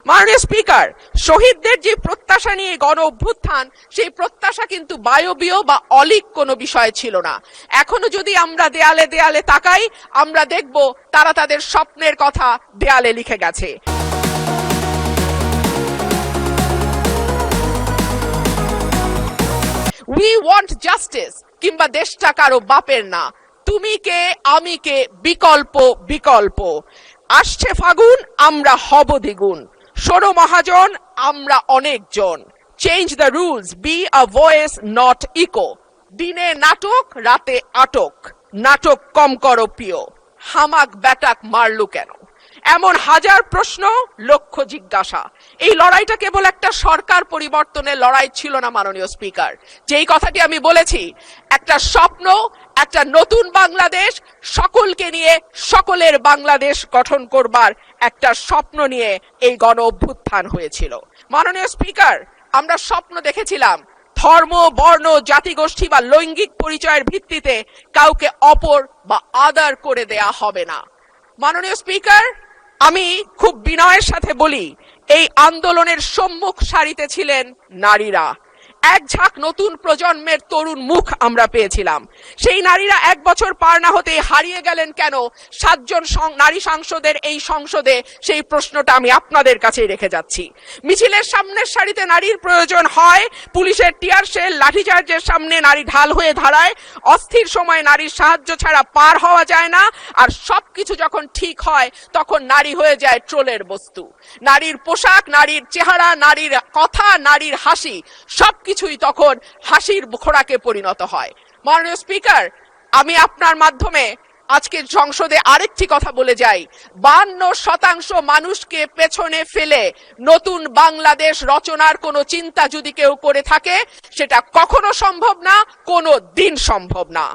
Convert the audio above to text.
মাননীয় স্পিকার, শহীদদের যে প্রত্যাশা নিয়ে গণ অভ্যুত্থান, সেই প্রত্যাশা কিন্তু বায়বীয় বা অলীক কোনো বিষয় ছিল না। এখনো যদি আমরা দেয়ালে দেয়ালে তাকাই, আমরা দেখব তারা তাদের স্বপ্নের কথা দেয়ালে লিখে গেছে। We want justice, কিংবা দেশটা কারো বাপের না, তুমি কে আমি কে, বিকল্প বিকল্প। আসছে ফাগুন, আমরা হব দ্বিগুণ, শোনো মহাজন, আমরা অনেকজন। Change the rules, be a voice not echo. দিনে নাটক, রাতে আটক, নাটক কম করো প্রিয়। হামাক ব্যাটাক মারলু কেন? এমন হাজার প্রশ্ন, লক্ষ জিজ্ঞাসা। এই লড়াইটা কেবল একটা সরকার পরিবর্তনের লড়াই ছিল না মাননীয় স্পিকার। যেই কথাটি আমি বলেছি, একটা স্বপ্ন, একটা নতুন বাংলাদেশ, সকলকে নিয়ে সকলের বাংলাদেশ গঠন করবার একটা স্বপ্ন নিয়ে এই গণ অভ্যুত্থান হয়েছিল। মাননীয় স্পিকার, আমরা স্বপ্ন দেখেছিলাম ধর্ম, বর্ণ, জাতিগোষ্ঠী বা লৈঙ্গিক পরিচয়ের ভিত্তিতে কাউকে অপর বা আদার করে দেয়া হবে না। মাননীয় স্পিকার, আমি খুব বিনয়ের সাথে বলি, এই আন্দোলনের সম্মুখ সারিতে ছিলেন নারীরা। এক ঝাঁক নতুন প্রজন্মের তরুণ মুখ আমরা পেয়েছিলাম। সেই নারীরা 1 বছর পার না হতে হারিয়ে গেলেন কেন 7 জন নারী সাংসদের এই সংসদে, সেই প্রশ্নটা আমি আপনাদের কাছে রেখে যাচ্ছি। মিছিলের সামনের সারিতে নারীর প্রয়োজন হয়, পুলিশের টিয়ার শেল, লাঠিচার্জের সামনে নারী ঢাল হয়ে দাঁড়ায়। অস্থির সময় নারীর সাহায্য ছাড়া পার হওয়া যায় না, আর সবকিছু যখন ঠিক হয় তখন নারী হয়ে যায় ট্রোলের বস্তু। নারীর পোশাক, নারীর চেহারা, নারীর কথা, নারীর হাসি, সবকিছুই তখন হাসির খোরাকে পরিণত হয়। মাননীয় স্পিকার, আমি আপনার মাধ্যমে আজকের সংসদে আরেকটি কথা বলে যাই। 52% মানুষকে পেছনে ফেলে নতুন বাংলাদেশ রচনার কোনো চিন্তা যদি কেউ করে থাকে, সেটা কখনো সম্ভব না, কোনো দিন সম্ভব না।